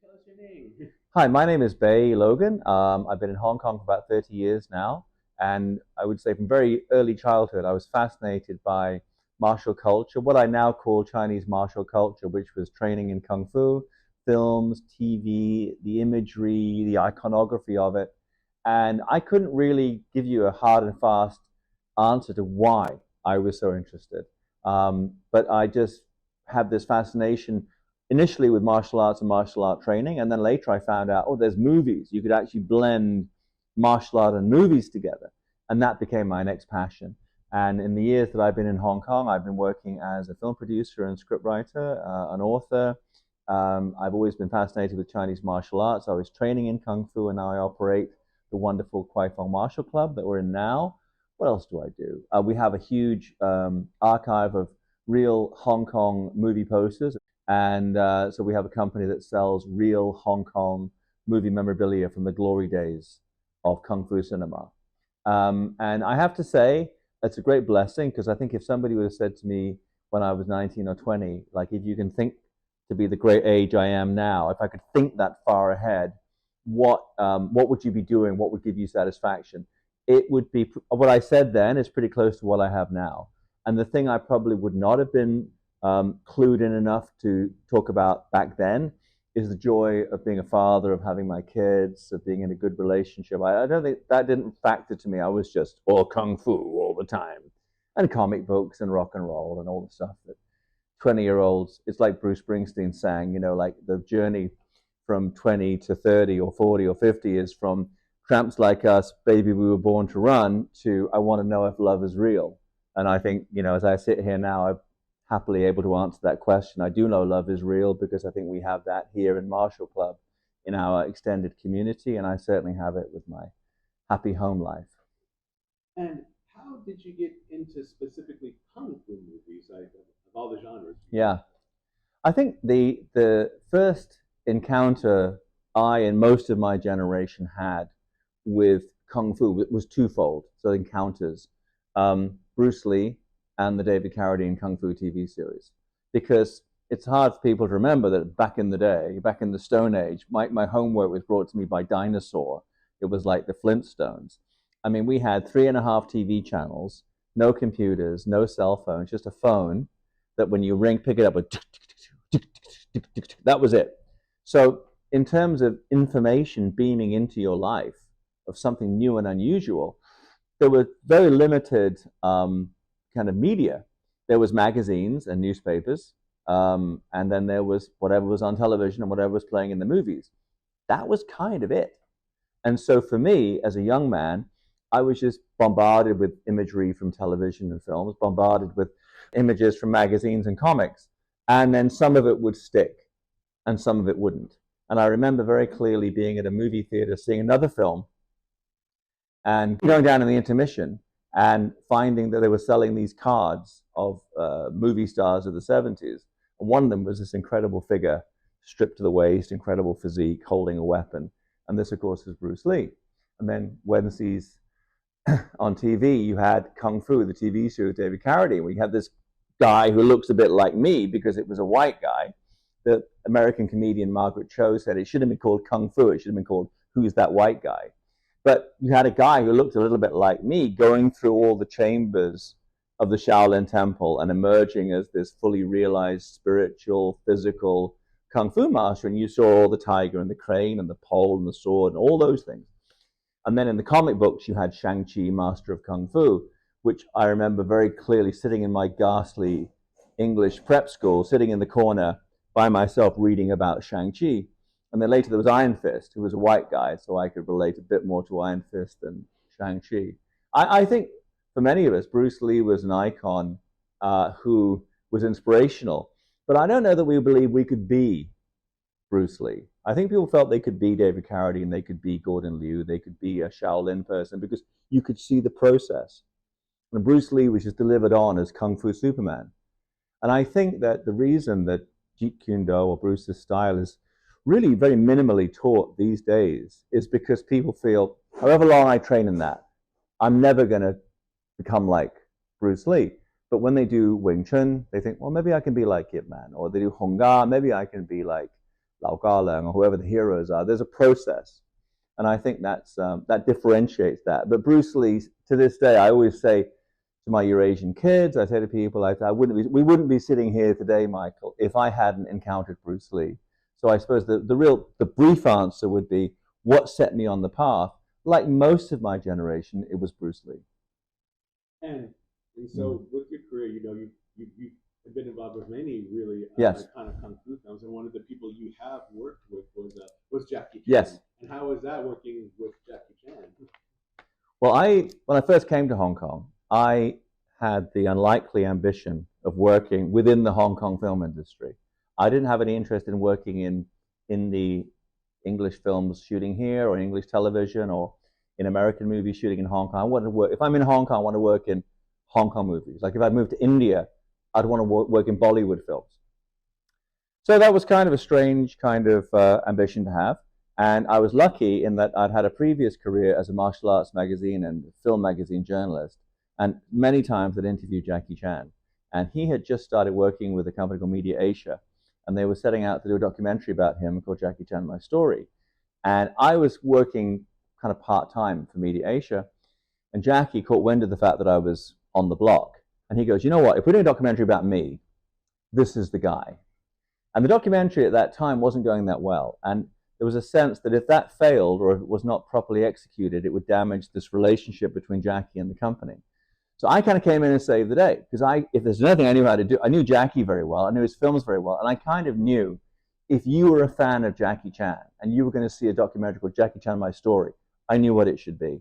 Tell us your name. Hi, my name is Bey Logan. I've been in Hong Kong for about 30 years now. And I would say from very early childhood, I was fascinated by martial culture, what I now call Chinese martial culture, which was training in Kung Fu, films, TV, the imagery, the iconography of it. And I couldn't really give you a hard and fast answer to why I was so interested. But I just had this fascination initially with martial arts and martial art training, and then later I found out, oh, there's movies. You could actually blend martial art and movies together, and that became my next passion. And in the years that I've been in Hong Kong, I've been working as a film producer and scriptwriter, an author. I've always been fascinated with Chinese martial arts. I was training in Kung Fu, and now I operate the wonderful Kwai Fong Martial Club that we're in now. What else do I do? We have a huge archive of real Hong Kong movie posters. And so we have a company that sells real Hong Kong movie memorabilia from the glory days of Kung Fu cinema. And I have to say, it's a great blessing because I think if somebody would have said to me when I was 19 or 20, like, if you can think to be the great age I am now, if I could think that far ahead, what would you be doing? What would give you satisfaction? It would be what I said then is pretty close to what I have now. And the thing I probably would not have been clued in enough to talk about back then is the joy of being a father, of having my kids, of being in a good relationship. I don't think that didn't factor to me. I was just all kung fu all the time, and comic books and rock and roll and all the stuff that 20-year-olds. It's like Bruce Springsteen sang, like the journey from 20 to 30 or 40 or 50 is from tramps like us, baby, we were born to run, to I want to know if love is real. And I think, as I sit here now, I'm happily able to answer that question. I do know love is real because I think we have that here in Martial Club in our extended community, and I certainly have it with my happy home life. And how did you get into specifically kung fu movies, like of all the genres? Yeah, I think the first encounter I and most of my generation had with kung fu was twofold. So encounters, Bruce Lee and the David Carradine Kung Fu TV series, because it's hard for people to remember that back in the day, back in the Stone Age, my homework was brought to me by Dinosaur. It was like the Flintstones. I mean, we had 3.5 TV channels, no computers, no cell phones, just a phone that when you ring, pick it up with that was it. So in terms of information beaming into your life of something new and unusual, there were very limited kind of media. There was magazines and newspapers, and then there was whatever was on television and whatever was playing in the movies. That was kind of it. And so for me, as a young man, I was just bombarded with imagery from television and films, bombarded with images from magazines and comics. And then some of it would stick and some of it wouldn't. And I remember very clearly being at a movie theater, seeing another film, and going down in the intermission and finding that they were selling these cards of movie stars of the 70s. And one of them was this incredible figure, stripped to the waist, incredible physique, holding a weapon. And this, of course, is Bruce Lee. And then Wednesdays on TV, you had Kung Fu, the TV show with David Carradine, where you had this guy who looks a bit like me because it was a white guy. The American comedian Margaret Cho said it should have been called Kung Fu. It should have been called Who's That White Guy? But you had a guy who looked a little bit like me going through all the chambers of the Shaolin Temple and emerging as this fully realized spiritual, physical Kung Fu master. And you saw all the tiger and the crane and the pole and the sword and all those things. And then in the comic books, you had Shang-Chi, Master of Kung Fu, which I remember very clearly sitting in my ghastly English prep school, sitting in the corner by myself reading about Shang-Chi. And then later there was Iron Fist, who was a white guy, so I could relate a bit more to Iron Fist than Shang-Chi. I think for many of us, Bruce Lee was an icon who was inspirational. But I don't know that we believe we could be Bruce Lee. I think people felt they could be David Carradine, they could be Gordon Liu, they could be a Shaolin person because you could see the process. And Bruce Lee was just delivered on as Kung Fu Superman. And I think that the reason that Jeet Kune Do or Bruce's style is really very minimally taught these days is because people feel, however long I train in that, I'm never going to become like Bruce Lee. But when they do Wing Chun, they think, well, maybe I can be like Ip Man. Or they do Hung Gar, maybe I can be like Lau Garlang or whoever the heroes are. There's a process, and I think that differentiates that. But Bruce Lee, to this day, I always say to my Eurasian kids, I say to people, we wouldn't be sitting here today, Michael, if I hadn't encountered Bruce Lee. So I suppose the brief answer would be, what set me on the path? Like most of my generation, it was Bruce Lee. And so with your career, you have been involved with many really Yes. iconic kung fu films, and one of the people you have worked with was Jackie Chan. Yes. And how was that working with Jackie Chan? Well, when I first came to Hong Kong, I had the unlikely ambition of working within the Hong Kong film industry. I didn't have any interest in working in the English films shooting here, or English television, or in American movies shooting in Hong Kong. I wanted to work. If I'm in Hong Kong, I want to work in Hong Kong movies. Like if I moved to India, I'd want to work in Bollywood films. So that was kind of a strange kind of ambition to have. And I was lucky in that I'd had a previous career as a martial arts magazine and film magazine journalist. And many times I'd interviewed Jackie Chan. And he had just started working with a company called Media Asia. And they were setting out to do a documentary about him called Jackie Chan, My Story. And I was working kind of part-time for Media Asia. And Jackie caught wind of the fact that I was on the block. And he goes, you know what, if we're doing a documentary about me, this is the guy. And the documentary at that time wasn't going that well. And there was a sense that if that failed or if it was not properly executed, it would damage this relationship between Jackie and the company. So I kind of came in and saved the day, because if there's nothing I knew how to do, I knew Jackie very well, I knew his films very well, and I kind of knew if you were a fan of Jackie Chan and you were going to see a documentary called Jackie Chan, My Story, I knew what it should be.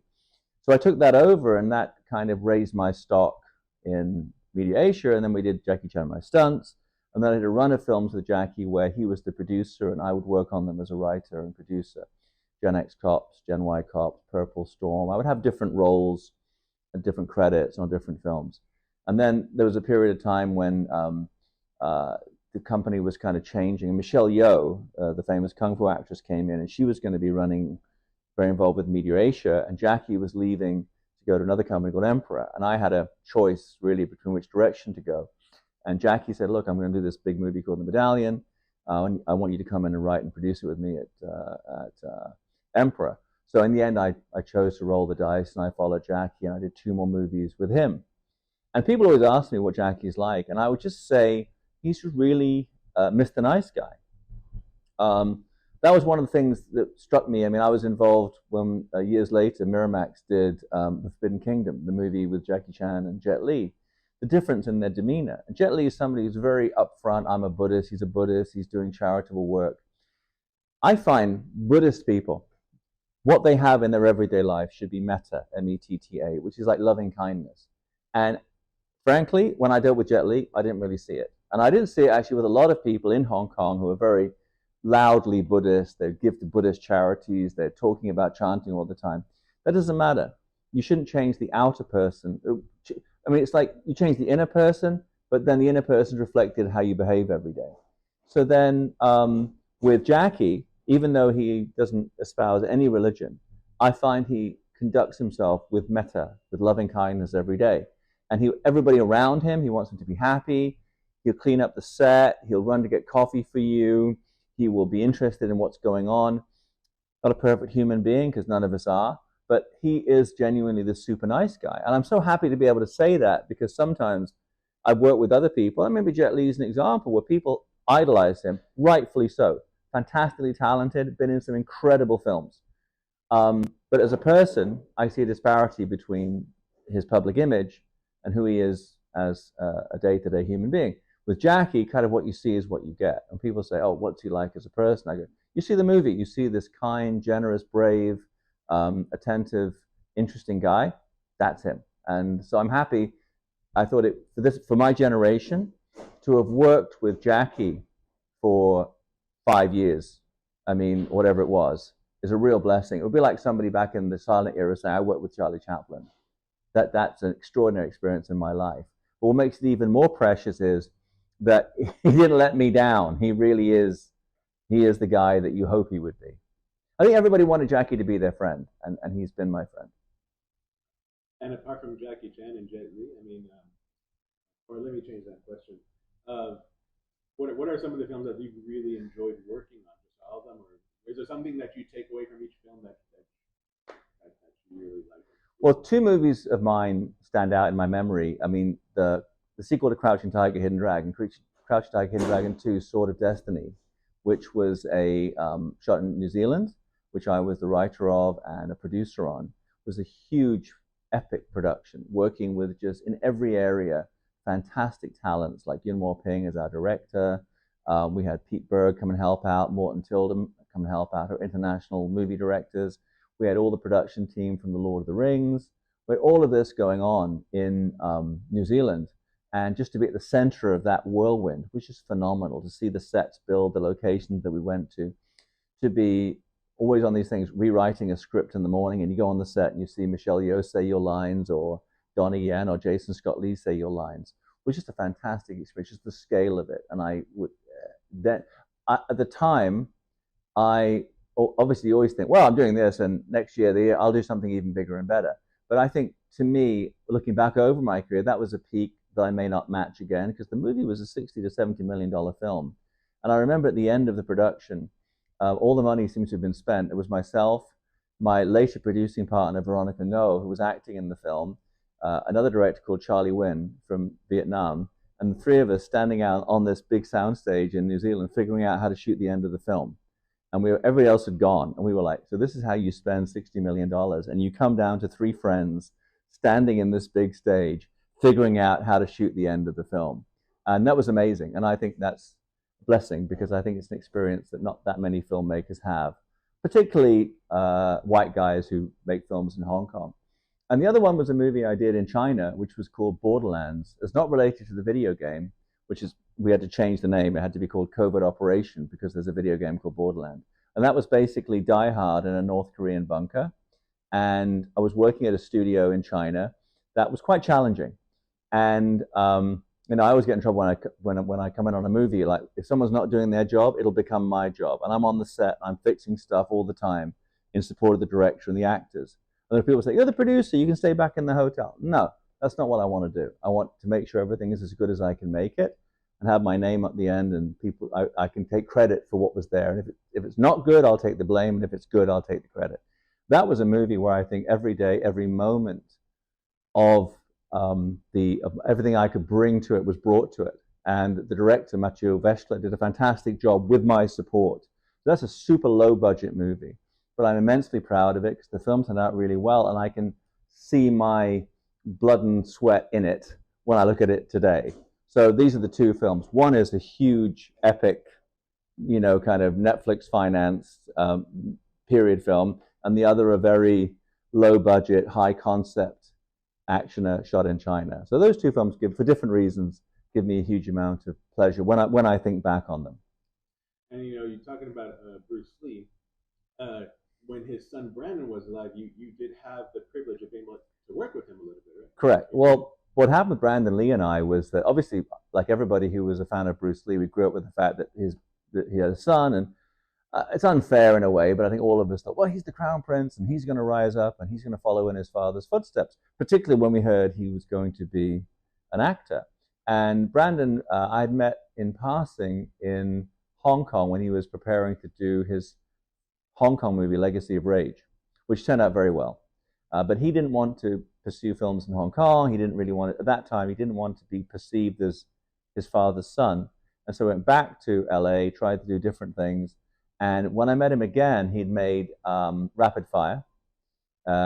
So I took that over, and that kind of raised my stock in Media Asia, and then we did Jackie Chan, My Stunts, and then I did a run of films with Jackie where he was the producer and I would work on them as a writer and producer. Gen X Cops, Gen Y Cops, Purple Storm. I would have different roles and different credits on different films. And then there was a period of time when the company was kind of changing. And Michelle Yeoh, the famous Kung Fu actress, came in, and she was going to be very involved with Media Asia, and Jackie was leaving to go to another company called Emperor. And I had a choice really between which direction to go. And Jackie said, look, I'm going to do this big movie called The Medallion. I want you to come in and write and produce it with me at Emperor. So in the end, I chose to roll the dice, and I followed Jackie, and I did 2 more movies with him. And people always ask me what Jackie's like, and I would just say he's really Mr. Nice Guy. That was one of the things that struck me. I mean, I was involved when years later Miramax did The Forbidden Kingdom, the movie with Jackie Chan and Jet Li. The difference in their demeanor. And Jet Li is somebody who's very upfront. I'm a Buddhist. He's a Buddhist. He's doing charitable work. I find Buddhist people, what they have in their everyday life should be metta, M-E-T-T-A, which is like loving kindness. And frankly, when I dealt with Jet Li, I didn't really see it. And I didn't see it actually with a lot of people in Hong Kong who are very loudly Buddhist. They give to Buddhist charities. They're talking about chanting all the time. That doesn't matter. You shouldn't change the outer person. I mean, it's like you change the inner person, but then the inner person is reflected how you behave every day. So then with Jackie, even though he doesn't espouse any religion, I find he conducts himself with metta, with loving kindness every day. And everybody around him, he wants them to be happy. He'll clean up the set. He'll run to get coffee for you. He will be interested in what's going on. Not a perfect human being, because none of us are, but he is genuinely this super nice guy. And I'm so happy to be able to say that, because sometimes I've worked with other people. I remember Jet Li is an example where people idolize him, rightfully so. Fantastically talented, been in some incredible films. But as a person, I see a disparity between his public image and who he is as a day-to-day human being. With Jackie, kind of what you see is what you get. And people say, oh, what's he like as a person? I go, you see the movie, you see this kind, generous, brave, attentive, interesting guy. That's him. And so I'm happy. I thought for my generation, to have worked with Jackie for 5 years, I mean, whatever it was, is a real blessing. It would be like somebody back in the silent era saying, I worked with Charlie Chaplin. That's an extraordinary experience in my life. But what makes it even more precious is that he didn't let me down. He really is, he is the guy that you hope he would be. I think everybody wanted Jackie to be their friend, and he's been my friend. And apart from Jackie Chan and Jet Li, I mean, or let me change that question. What are some of the films that you've really enjoyed working on? all of them, or is there something that you take away from each film that you really like? Well, two movies of mine stand out in my memory. I mean, the sequel to Crouching Tiger, Hidden Dragon, Crouching Tiger, Hidden Dragon 2, Sword of Destiny, which was a shot in New Zealand, which I was the writer of and a producer on, was a huge, epic production, working with just in every area fantastic talents like Yuen Wo Ping as our director. We had Pete Berg come and help out, Morton Tildum come and help out, our international movie directors. We had all the production team from The Lord of the Rings. We had all of this going on in New Zealand. And just to be at the center of that whirlwind, which is phenomenal, to see the sets build, the locations that we went to be always on these things, rewriting a script in the morning, and you go on the set and you see Michelle Yeoh say your lines, or Donnie Yen or Jason Scott Lee say your lines, which is a fantastic experience, just the scale of it. And I would, at the time, I obviously always think, well, I'm doing this, and next year, I'll do something even bigger and better. But I think, to me, looking back over my career, that was a peak that I may not match again, because the movie was a $60 to $70 million film. And I remember at the end of the production, all the money seems to have been spent. It was myself, my later producing partner, Veronica Ngo, who was acting in the film, another director called Charlie Wynn from Vietnam, and the three of us standing out on this big soundstage in New Zealand, figuring out how to shoot the end of the film. And everybody else had gone, and we were like, so this is how you spend $60 million, and you come down to three friends standing in this big stage, figuring out how to shoot the end of the film. And that was amazing, and I think that's a blessing, because I think it's an experience that not that many filmmakers have, particularly white guys who make films in Hong Kong. And the other one was a movie I did in China, which was called Borderlands. It's not related to the video game, which is, we had to change the name. It had to be called Covert Operation, because there's a video game called Borderlands. And that was basically Die Hard in a North Korean bunker. And I was working at a studio in China that was quite challenging. And I always get in trouble when I come in on a movie. Like, if someone's not doing their job, it'll become my job. And I'm on the set, I'm fixing stuff all the time in support of the director and the actors. And then people say, you're the producer, you can stay back in the hotel. No, that's not what I want to do. I want to make sure everything is as good as I can make it, and have my name at the end, and people, I can take credit for what was there. And if it's not good, I'll take the blame, and if it's good, I'll take the credit. That was a movie where I think every day, every moment of everything I could bring to it was brought to it. And the director, Mathieu Veschler, did a fantastic job with my support. So that's a super low budget movie, but I'm immensely proud of it, because the film turned out really well, and I can see my blood and sweat in it when I look at it today. So these are the two films. One is a huge, epic, kind of Netflix financed period film, and the other a very low budget, high concept actioner shot in China. So those two films, for different reasons, give me a huge amount of pleasure when I think back on them. And you're talking about Bruce Lee. When his son Brandon was alive, you did have the privilege of being able to work with him a little bit, right? Correct. Well, what happened with Brandon Lee and I was that, obviously, like everybody who was a fan of Bruce Lee, we grew up with the fact that he had a son, and it's unfair in a way, but I think all of us thought, well, he's the crown prince, and he's going to rise up, and he's going to follow in his father's footsteps, particularly when we heard he was going to be an actor. And Brandon, I'd met in passing in Hong Kong when he was preparing to do his Hong Kong movie, Legacy of Rage, which turned out very well. But he didn't want to pursue films in Hong Kong. He didn't really want it, at that time, he didn't want to be perceived as his father's son. And so went back to LA, tried to do different things. And when I met him again, he'd made Rapid Fire,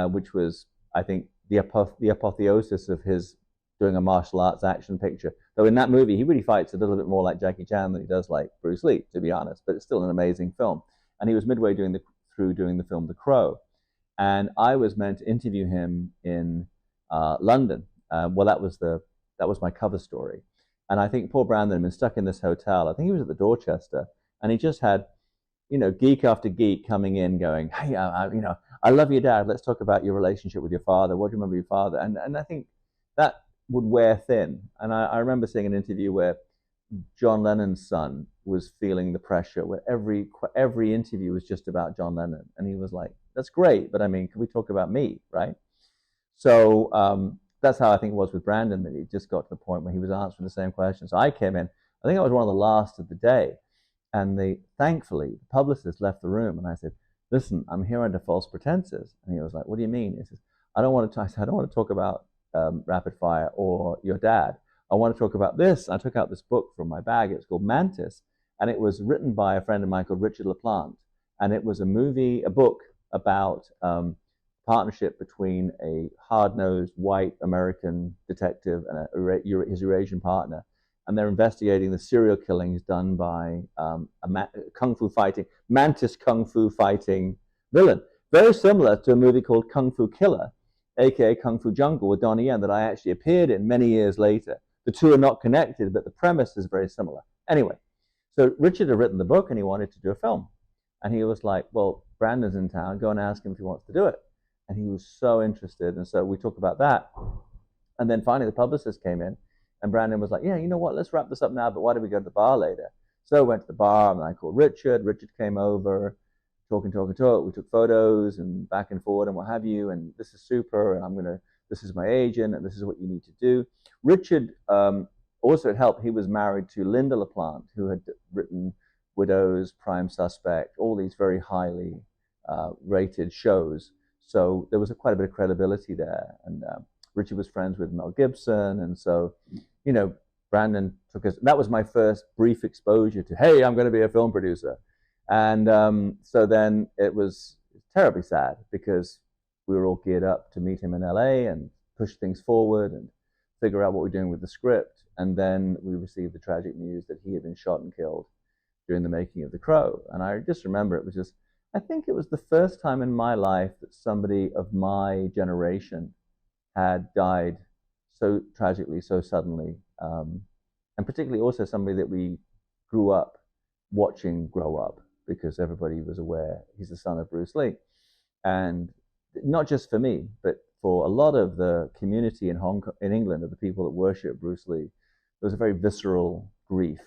which was, I think, the apotheosis of his doing a martial arts action picture. Though in that movie, he really fights a little bit more like Jackie Chan than he does like Bruce Lee, to be honest. But it's still an amazing film. And he was midway through doing the film The Crow. And I was meant to interview him in London. Well, that was my cover story. And I think poor Brandon had been stuck in this hotel. I think he was at the Dorchester, and he just had, geek after geek coming in, going, "Hey, I love your dad. Let's talk about your relationship with your father. What do you remember your father?" And I think that would wear thin. And I remember seeing an interview where John Lennon's son was feeling the pressure, where every interview was just about John Lennon, and he was like, "That's great, but I mean, can we talk about me, right?" So that's how I think it was with Brandon, that he just got to the point where he was answering the same questions. So I came in, I think I was one of the last of the day, And thankfully, the publicist left the room, and I said, "Listen, I'm here under false pretenses." And he was like, "What do you mean?" He says, I said, "I don't want to talk about Rapid Fire or your dad. I want to talk about this." I took out this book from my bag. It's called Mantis, and it was written by a friend of mine called Richard LaPlante. And it was a book about partnership between a hard-nosed white American detective and his Eurasian partner, and they're investigating the serial killings done by kung fu fighting, mantis kung fu fighting villain. Very similar to a movie called Kung Fu Killer, aka Kung Fu Jungle with Donnie Yen, that I actually appeared in many years later. The two are not connected, but the premise is very similar. Anyway, so Richard had written the book and he wanted to do a film. And he was like, "Well, Brandon's in town, go and ask him if he wants to do it." And he was so interested. And so we talked about that. And then finally the publicist came in and Brandon was like, "Yeah, you know what, let's wrap this up now, but why don't we go to the bar later?" So I went to the bar and I called Richard. Richard came over, talk. We took photos and back and forward and what have you. And this is super. And this is my agent and this is what you need to do. Richard also had helped. He was married to Linda LaPlante, who had written Widows, Prime Suspect, all these very highly rated shows. So there was quite a bit of credibility there. And Richard was friends with Mel Gibson. And so, Brandon took us. That was my first brief exposure to, hey, I'm going to be a film producer. And so then it was terribly sad because we were all geared up to meet him in LA and push things forward and figure out what we're doing with the script. And then we received the tragic news that he had been shot and killed during the making of The Crow. And I just remember I think it was the first time in my life that somebody of my generation had died so tragically, so suddenly. And particularly also somebody that we grew up watching grow up, because everybody was aware he's the son of Bruce Lee. And not just for me, but for a lot of the community in England, of the people that worship Bruce Lee, there was a very visceral grief.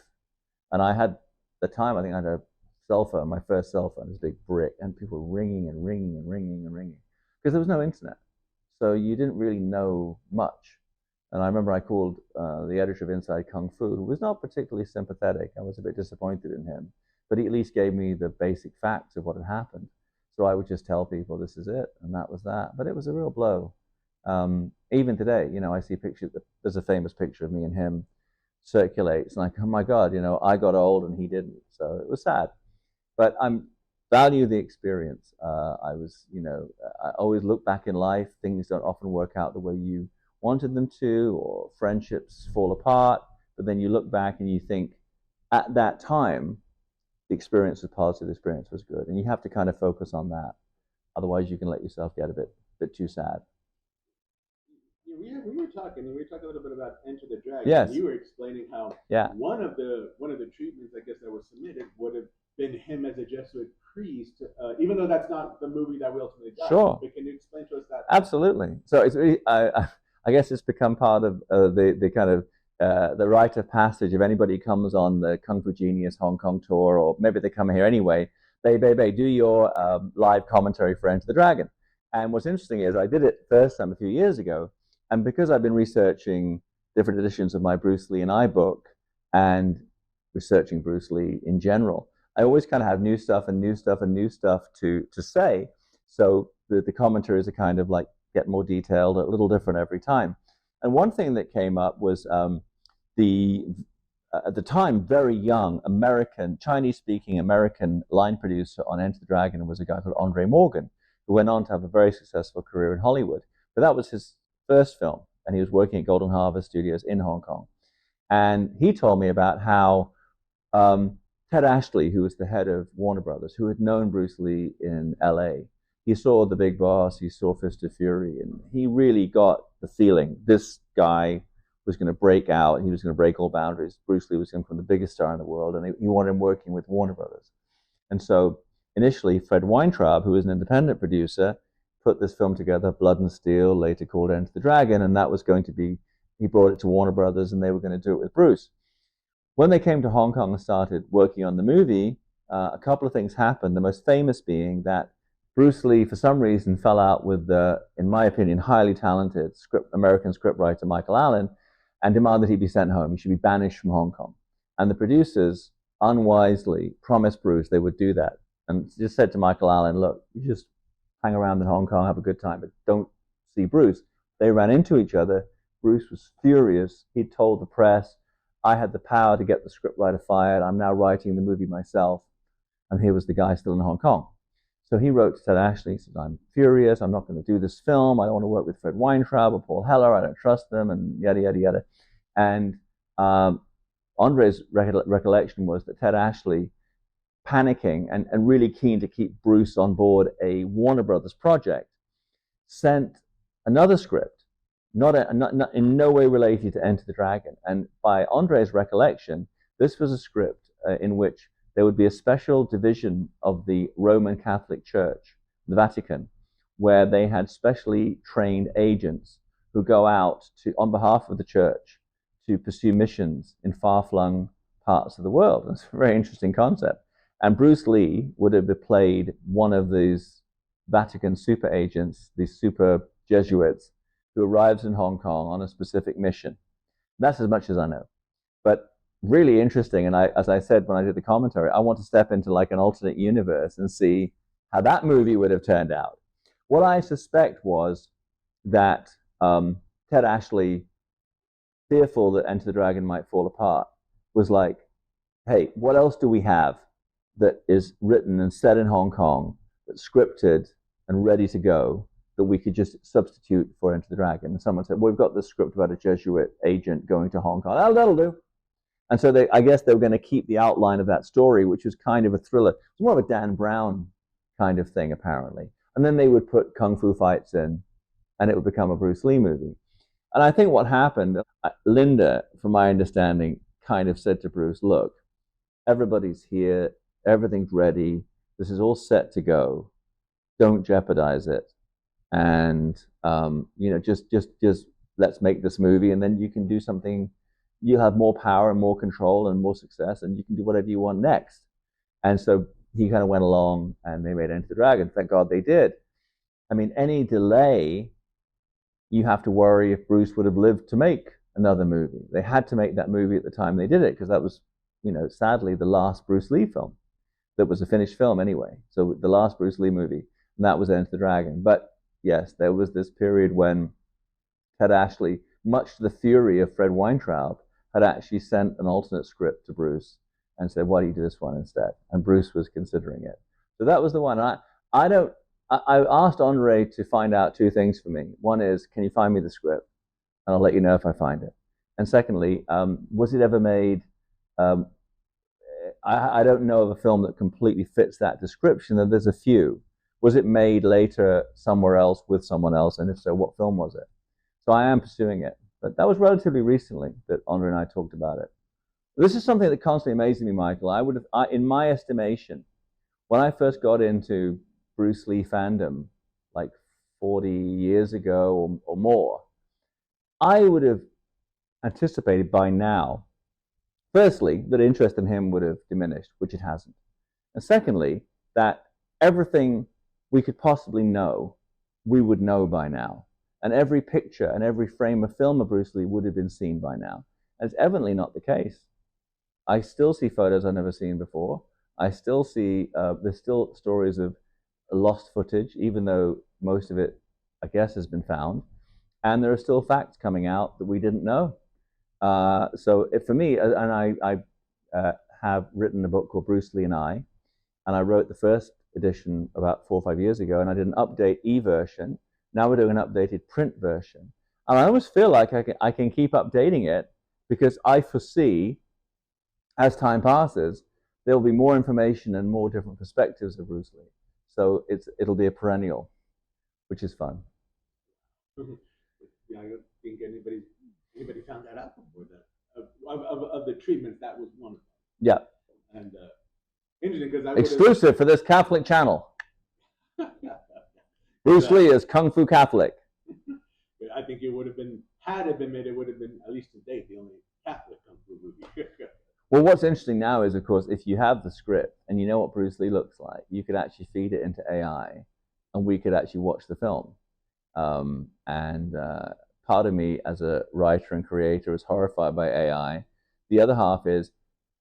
And I had, at the time, I think I had a cell phone, my first cell phone, this big brick, and people were ringing and ringing and ringing and ringing, because there was no internet. So you didn't really know much. And I remember I called the editor of Inside Kung Fu, who was not particularly sympathetic. I was a bit disappointed in him, but he at least gave me the basic facts of what had happened. So I would just tell people, this is it, and that was that. But it was a real blow. Even today, I see pictures. There's a famous picture of me and him circulates, and like, oh my God, I got old and he didn't. So it was sad. But I value the experience. I always look back in life. Things don't often work out the way you wanted them to, or friendships fall apart. But then you look back and you think, at that time, the experience was positive, the experience was good. And you have to kind of focus on that. Otherwise, you can let yourself get a bit too sad. We were talking a little bit about Enter the Dragon. Yes. And you were explaining how one of the treatments, I guess, that was submitted would have been him as a Jesuit priest, even though that's not the movie that we ultimately got. Sure. But can you explain to us that? Absolutely. So it's really, I guess it's become part of the kind of the rite of passage of anybody who comes on the Kung Fu Genius Hong Kong tour, or maybe they come here anyway. Bey, do your live commentary for Enter the Dragon. And what's interesting is I did it first time a few years ago, and because I've been researching different editions of my Bruce Lee and I book and researching Bruce Lee in general, I always kind of have new stuff to say. So the commentaries are kind of like get more detailed, a little different every time. And one thing that came up was at the time, very young Chinese-speaking American line producer on Enter the Dragon was a guy called Andre Morgan, who went on to have a very successful career in Hollywood. But that was his first film, and he was working at Golden Harvest Studios in Hong Kong. And he told me about how Ted Ashley, who was the head of Warner Brothers, who had known Bruce Lee in LA, he saw The Big Boss, he saw Fist of Fury, and he really got the feeling this guy was going to break out, he was going to break all boundaries. Bruce Lee was going to become the biggest star in the world, and he wanted him working with Warner Brothers. And so initially, Fred Weintraub, who was an independent producer, put this film together, Blood and Steel, later called Enter the Dragon, and that was going to be, he brought it to Warner Brothers, and they were going to do it with Bruce. When they came to Hong Kong and started working on the movie, a couple of things happened, the most famous being that Bruce Lee, for some reason, fell out with the, in my opinion, highly talented American scriptwriter Michael Allen, and demanded he be sent home. He should be banished from Hong Kong. And the producers unwisely promised Bruce they would do that, and just said to Michael Allen, "Look, you just hang around in Hong Kong, have a good time, but don't see Bruce." They ran into each other. Bruce was furious. He told the press, "I had the power to get the scriptwriter fired. I'm now writing the movie myself." And here was the guy still in Hong Kong. So he wrote to Ted Ashley. He said, "I'm furious. I'm not going to do this film. I don't want to work with Fred Weintraub or Paul Heller. I don't trust them," and yada, yada, yada. And Andre's recollection was that Ted Ashley, panicking and really keen to keep Bruce on board a Warner Brothers project, sent another script, not in no way related to Enter the Dragon. And by Andre's recollection, this was a script in which there would be a special division of the Roman Catholic Church, the Vatican, where they had specially trained agents who go out to, on behalf of the church, to pursue missions in far-flung parts of the world. It's a very interesting concept. And Bruce Lee would have played one of these Vatican super agents, these super Jesuits, who arrives in Hong Kong on a specific mission. That's as much as I know. But really interesting, and as I said when I did the commentary, I want to step into like an alternate universe and see how that movie would have turned out. What I suspect was that Ted Ashley, fearful that Enter the Dragon might fall apart, was like, "Hey, what else do we have that is written and set in Hong Kong, that's scripted and ready to go, that we could just substitute for Enter the Dragon?" And someone said, "Well, we've got this script about a Jesuit agent going to Hong Kong. That'll do." And so I guess they were going to keep the outline of that story, which was kind of a thriller. It's more of a Dan Brown kind of thing, apparently. And then they would put kung fu fights in, and it would become a Bruce Lee movie. And I think what happened, Linda, from my understanding, kind of said to Bruce, "Look, everybody's here, everything's ready, this is all set to go. Don't jeopardize it, and just let's make this movie, and then you can do something. You'll have more power and more control and more success, and you can do whatever you want next." And so he kind of went along, and they made Enter the Dragon. Thank God they did. I mean, any delay, you have to worry if Bruce would have lived to make another movie. They had to make that movie at the time they did it, because that was, sadly, the last Bruce Lee film that was a finished film anyway. So the last Bruce Lee movie, and that was Enter the Dragon. But yes, there was this period when Ted Ashley, much to the fury of Fred Weintraub, had actually sent an alternate script to Bruce and said, "Why don't you do this one instead?" And Bruce was considering it. So that was the one. I asked Andre to find out two things for me. One is, can you find me the script? And I'll let you know if I find it. And secondly, was it ever made? I don't know of a film that completely fits that description, and there's a few. Was it made later somewhere else with someone else? And if so, what film was it? So I am pursuing it. But that was relatively recently that Andre and I talked about it. This is something that constantly amazes me, Michael. In my estimation, when I first got into Bruce Lee fandom, like 40 years ago or more, I would have anticipated by now, firstly, that interest in him would have diminished, which it hasn't. And secondly, that everything we could possibly know, we would know by now. And every picture and every frame of film of Bruce Lee would have been seen by now. And it's evidently not the case. I still see photos I've never seen before. I still see, there's still stories of lost footage, even though most of it, I guess, has been found. And there are still facts coming out that we didn't know. So for me, and I have written a book called Bruce Lee and I wrote the first edition about 4 or 5 years ago, and I did an update e-version. Now we're doing an updated print version. And I almost feel like I can keep updating it, because I foresee, as time passes, there'll be more information and more different perspectives of Bruce Lee. So it'll be a perennial, which is fun. Yeah, I don't think anybody found that out before that. Of the treatments, that was one of them. Yeah. And interesting, because exclusive for this Catholic channel. Bruce Lee is Kung Fu Catholic. I think it would have been, had it been made, it would have been, at least to date, the only Catholic Kung Fu movie. Well, what's interesting now is, of course, if you have the script and you know what Bruce Lee looks like, you could actually feed it into AI, and we could actually watch the film. Part of me, as a writer and creator, is horrified by AI. The other half is,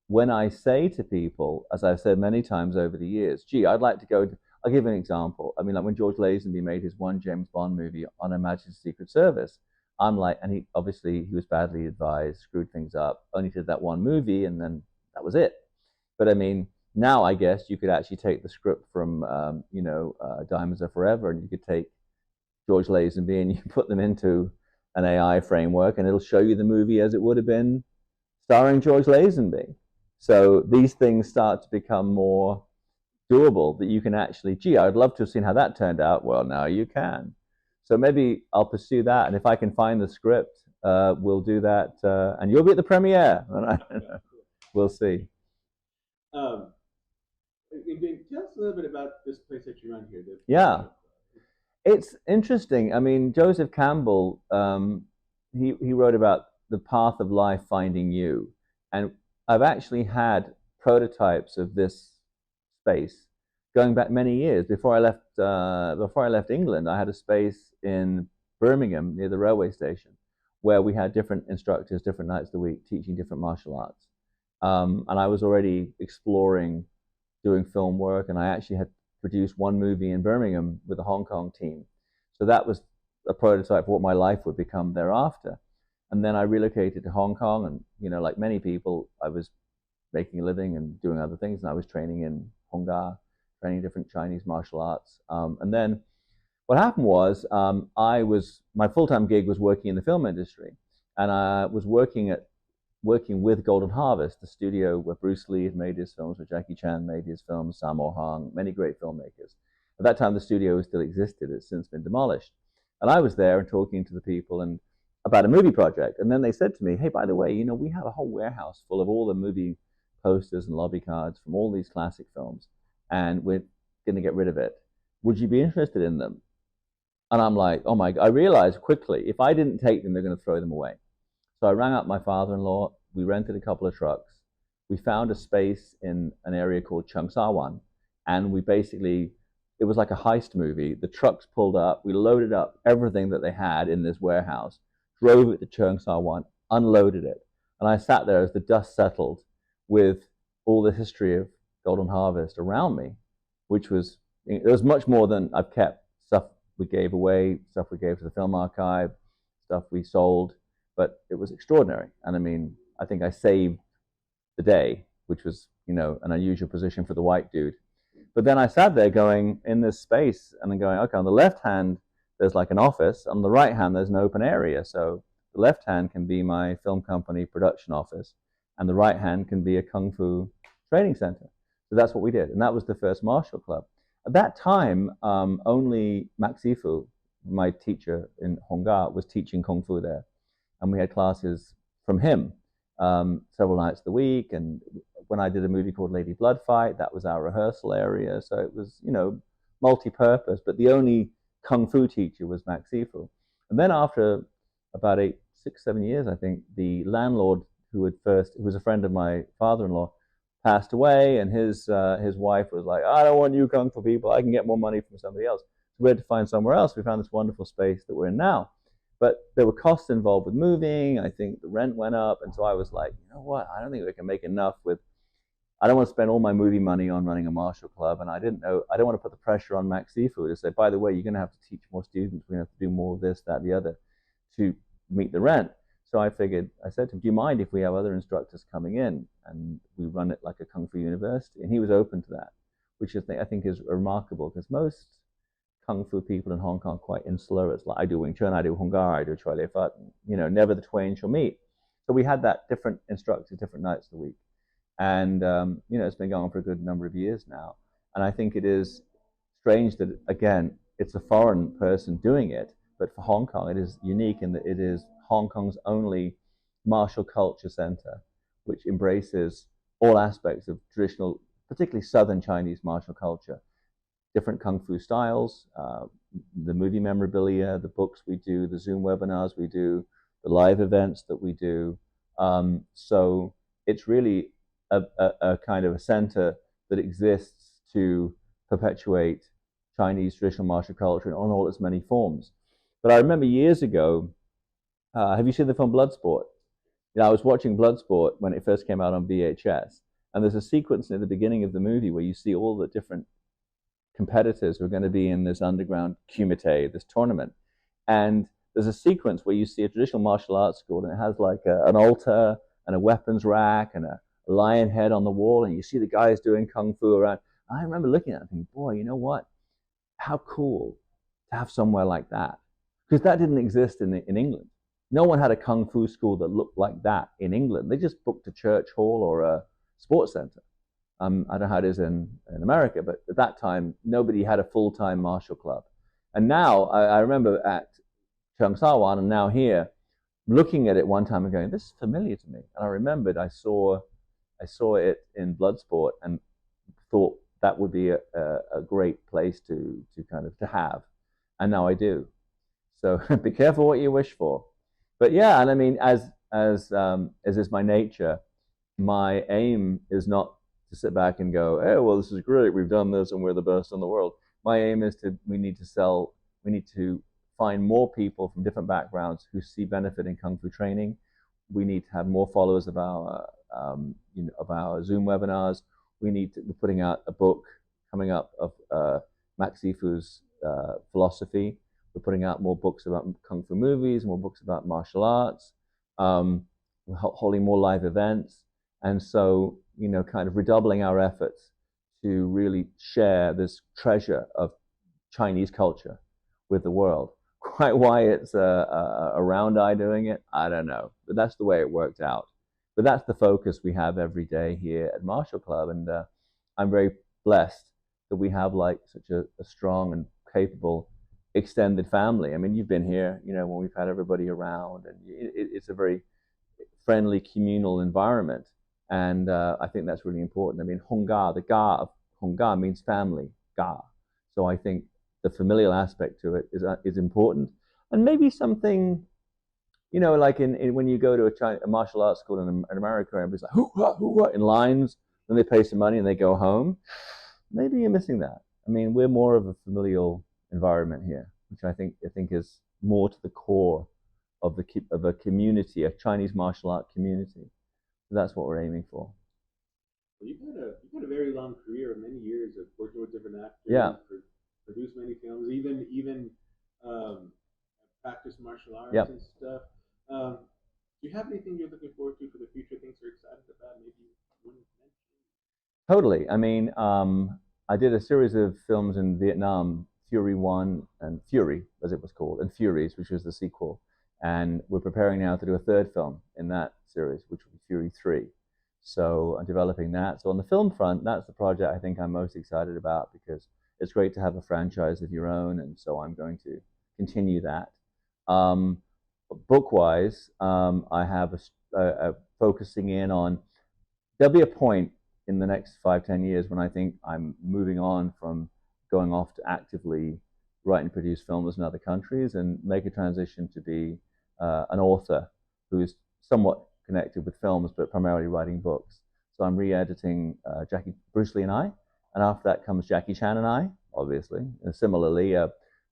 when I say to people, as I've said many times over the years, gee, I'd like to go. I'll give you an example. I mean, like when George Lazenby made his one James Bond movie on Her Majesty's Secret Service, I'm like, and he obviously he was badly advised, screwed things up, only did that one movie, and then that was it. But I mean, now I guess you could actually take the script from Diamonds Are Forever, and you could take George Lazenby and you put them into an AI framework, and it'll show you the movie as it would have been starring George Lazenby. So these things start to become more doable that you can actually, gee, I'd love to have seen how that turned out. Well, now you can. So maybe I'll pursue that. And if I can find the script, we'll do that. And you'll be at the premiere. We'll see. Um, tell us a little bit about this place that you run here. Yeah. It's interesting. I mean, Joseph Campbell, he wrote about the path of life finding you. And I've actually had prototypes of this space going back many years. Before I left England, I had a space in Birmingham near the railway station where we had different instructors, different nights of the week, teaching different martial arts. And I was already exploring doing film work, and I actually had produced one movie in Birmingham with a Hong Kong team. So that was a prototype of what my life would become thereafter. And then I relocated to Hong Kong, and like many people, I was making a living and doing other things, and I was training in Hong Kong, training different Chinese martial arts. And then what happened was, my full-time gig was working in the film industry, and I was working with Golden Harvest, the studio where Bruce Lee had made his films, where Jackie Chan made his films, Sammo Hung, many great filmmakers. At that time, the studio still existed. It's since been demolished. And I was there and talking to the people and about a movie project. And then they said to me, hey, by the way, we have a whole warehouse full of all the movie posters and lobby cards from all these classic films, and we're going to get rid of it. Would you be interested in them? And I'm like, oh my God. I realized quickly, if I didn't take them, they're going to throw them away. So I rang up my father-in-law. We rented a couple of trucks. We found a space in an area called Cheung Sa Wan, and it was like a heist movie. The trucks pulled up. We loaded up everything that they had in this warehouse, drove it to Cheung Sa Wan, unloaded it. And I sat there as the dust settled with all the history of Golden Harvest around me, which was, it was much more than I've kept. Stuff we gave away, stuff we gave to the film archive, stuff we sold, but it was extraordinary. And I mean, I think I saved the day, which was, an unusual position for the white dude. But then I sat there going in this space and then going, okay, on the left hand, there's like an office. On the right hand, there's an open area. So the left hand can be my film company production office, and the right hand can be a Kung Fu training center. So that's what we did. And that was the first martial club. At that time, only Max Sifu, my teacher in Hongga, was teaching Kung Fu there. And we had classes from him several nights of the week. And when I did a movie called Lady Blood Fight, that was our rehearsal area. So it was, multi-purpose. But the only Kung Fu teacher was Max Sifu. And then after about 6, 7 years, I think, the landlord who was a friend of my father-in-law, passed away, and his wife was like, I don't want you Kung Fu people. I can get more money from somebody else. So we had to find somewhere else. We found this wonderful space that we're in now. But there were costs involved with moving. I think the rent went up. And so I was like, you know what? I don't think we can make enough I don't want to spend all my movie money on running a martial club. And I don't want to put the pressure on Max Sifu to say, by the way, you're going to have to teach more students. We're going to have to do more of this, that, the other to meet the rent. So I said to him, do you mind if we have other instructors coming in and we run it like a Kung Fu university? And he was open to that, which I think is remarkable, because most Kung Fu people in Hong Kong are quite insular. It's like, I do Wing Chun, I do Hung Gar, I do Choi Lei Fut, never the twain shall meet. So we had that different instructors, different nights of the week. And, it's been going on for a good number of years now. And I think it is strange that, again, it's a foreign person doing it, but for Hong Kong, it is unique in that it is Hong Kong's only martial culture center, which embraces all aspects of traditional, particularly Southern Chinese martial culture, different Kung Fu styles, the movie memorabilia, the books we do, the Zoom webinars we do, the live events that we do. So it's really a kind of a center that exists to perpetuate Chinese traditional martial culture in all its many forms. But I remember years ago, have you seen the film Bloodsport? I was watching Bloodsport when it first came out on VHS, and there's a sequence at the beginning of the movie where you see all the different competitors who are going to be in this underground kumite, this tournament. And there's a sequence where you see a traditional martial arts school, and it has like an altar and a weapons rack and a lion head on the wall, and you see the guys doing kung fu around. I remember looking at it and thinking, boy, you know what? How cool to have somewhere like that. Because that didn't exist in England. No one had a kung fu school that looked like that in England. They just booked a church hall or a sports center. I don't know how it is in America, but at that time, nobody had a full-time martial club. And now, I remember at Cheung and now here, looking at it one time and going, this is familiar to me. And I remembered I saw it in Bloodsport and thought that would be a great place to kind of to have. And now I do. So be careful what you wish for. But yeah, and I mean, as is my nature, my aim is not to sit back and go, oh, well, this is great, we've done this and we're the best in the world. My aim is we need to find more people from different backgrounds who see benefit in Kung Fu training. We need to have more followers of our Zoom webinars. We're putting out a book coming up of Max Sifu's philosophy. We're putting out more books about Kung Fu movies, more books about martial arts. We're holding more live events. And so, kind of redoubling our efforts to really share this treasure of Chinese culture with the world. Quite why it's a round eye doing it, I don't know. But that's the way it worked out. But that's the focus we have every day here at Martial Club. And I'm very blessed that we have like such a strong and capable extended family. I mean, you've been here, when we've had everybody around, and it's a very friendly communal environment. And I think that's really important. I mean, Hongga, the Ga of Hongga means family, Ga. So I think the familial aspect to it is important. And maybe something, like when you go to a martial arts school in America, everybody's like, hoo-ha, hoo-ha, in lines, then they pay some money and they go home. Maybe you're missing that. I mean, we're more of a familial environment here, which I think is more to the core of a community, a Chinese martial art community. So that's what we're aiming for. Well, you've had a very long career, many years of working with different actors. Yeah. Produced many films, even practice martial arts Yep. and stuff. Do you have anything you're looking forward to for the future? Things you're excited about? Maybe you wouldn't mention. Totally. I mean, I did a series of films in Vietnam, Fury 1 and Fury, as it was called, and Furies, which was the sequel. And we're preparing now to do a third film in that series, which will be Fury 3. So I'm developing that. So on the film front, that's the project I think I'm most excited about, because it's great to have a franchise of your own, and so I'm going to continue that. Book-wise, I have a focusing in on, there'll be a point in the next 5-10 years when I think I'm moving on from going off to actively write and produce films in other countries and make a transition to be an author who's somewhat connected with films, but primarily writing books. So I'm re-editing Bruce Lee and I, and after that comes Jackie Chan and I, obviously. And similarly,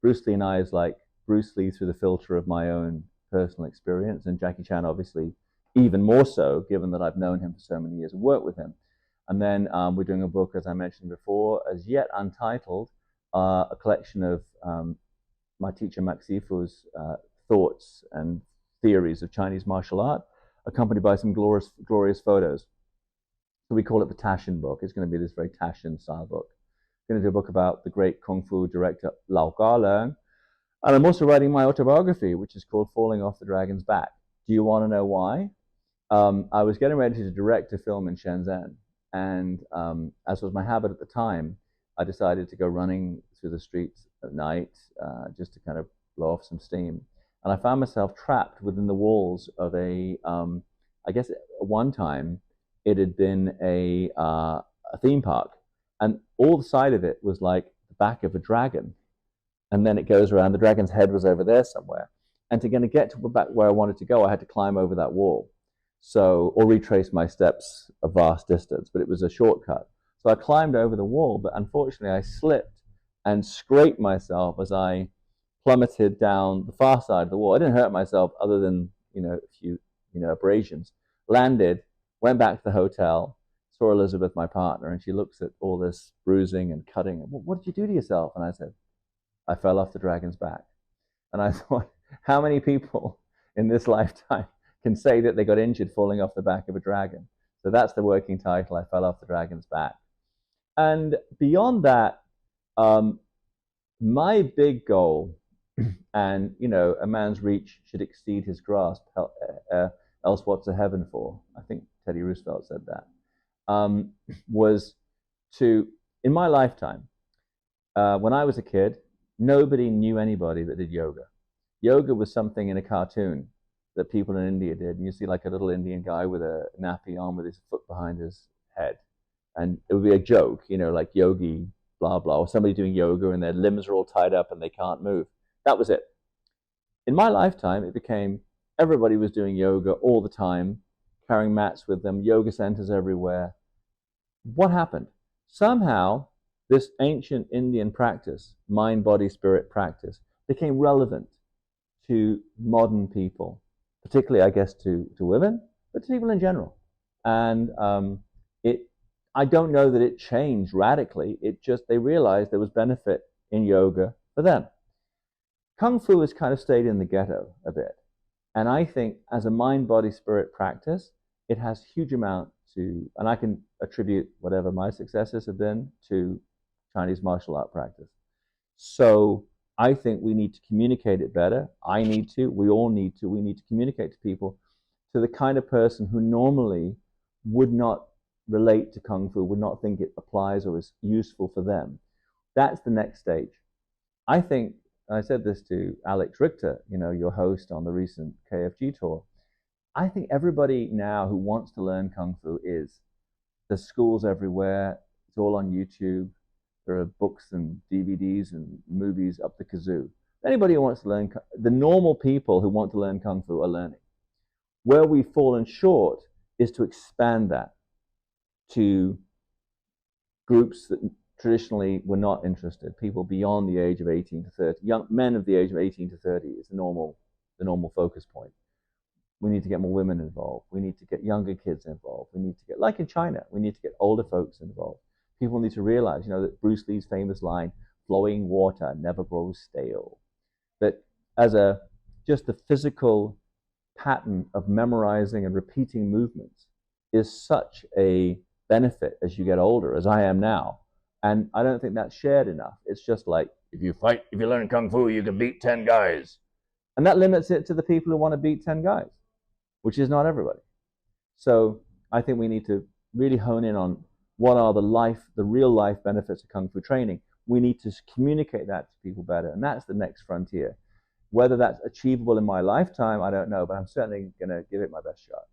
Bruce Lee and I is like Bruce Lee through the filter of my own personal experience, and Jackie Chan obviously even more so, given that I've known him for so many years and worked with him. And then we're doing a book, as I mentioned before, as yet untitled, a collection of my teacher Max Sifu's thoughts and theories of Chinese martial art, accompanied by some glorious photos. So we call it the Taschen book. It's going to be this very Taschen style book. I'm going to do a book about the great Kung Fu director Lao Ga. And I'm also writing my autobiography, which is called Falling Off the Dragon's Back. Do you want to know why? I was getting ready to direct a film in Shenzhen. And as was my habit at the time, I decided to go running through the streets at night just to kind of blow off some steam. And I found myself trapped within the walls of I guess at one time, it had been a theme park. And all the side of it was like the back of a dragon. And then it goes around, the dragon's head was over there somewhere. And to get to back where I wanted to go, I had to climb over that wall. So, or retrace my steps a vast distance, but it was a shortcut. So I climbed over the wall, but unfortunately I slipped and scraped myself as I plummeted down the far side of the wall. I didn't hurt myself other than, a few abrasions. Landed, went back to the hotel, saw Elizabeth, my partner, and she looks at all this bruising and cutting. What did you do to yourself? And I said, I fell off the dragon's back. And I thought, how many people in this lifetime can say that they got injured falling off the back of a dragon? So that's the working title, I Fell Off the Dragon's Back. And beyond that, my big goal, and a man's reach should exceed his grasp, else what's a heaven for? I think Teddy Roosevelt said that, was to, in my lifetime, when I was a kid, nobody knew anybody that did yoga. Yoga was something in a cartoon that people in India did. And you see like a little Indian guy with a nappy on with his foot behind his head. And it would be a joke, like yogi, blah, blah, or somebody doing yoga and their limbs are all tied up and they can't move. That was it. In my lifetime, it became everybody was doing yoga all the time, carrying mats with them, yoga centers everywhere. What happened? Somehow, this ancient Indian practice, mind, body, spirit practice, became relevant to modern people, particularly, I guess, to women, but to people in general. And I don't know that it changed radically. They realized there was benefit in yoga for them. Kung Fu has kind of stayed in the ghetto a bit. And I think as a mind, body, spirit practice, it has huge amount to, and I can attribute whatever my successes have been to Chinese martial art practice. So I think we need to communicate it better. I need to, we all need to, we need to communicate to people, to the kind of person who normally would not relate to Kung Fu, would not think it applies or is useful for them. That's the next stage. I think, I said this to Alex Richter, your host on the recent KFG tour, I think everybody now who wants to learn Kung Fu is. There's schools everywhere, it's all on YouTube, there are books and DVDs and movies up the kazoo. Anybody who wants to learn, the normal people who want to learn Kung Fu are learning. Where we've fallen short is to expand that to groups that traditionally were not interested, people beyond the age of 18 to 30, young men of the age of 18 to 30 is the normal focus point. We need to get more women involved. We need to get younger kids involved. We need to get, like in China, we need to get older folks involved. People need to realize, that Bruce Lee's famous line, flowing water never grows stale. That as just the physical pattern of memorizing and repeating movements is such a benefit as you get older, as I am now. And I don't think that's shared enough. It's just like, if you learn Kung Fu, you can beat 10 guys. And that limits it to the people who want to beat 10 guys, which is not everybody. So I think we need to really hone in on what are the real life benefits of Kung Fu training. We need to communicate that to people better. And that's the next frontier. Whether that's achievable in my lifetime, I don't know, but I'm certainly going to give it my best shot.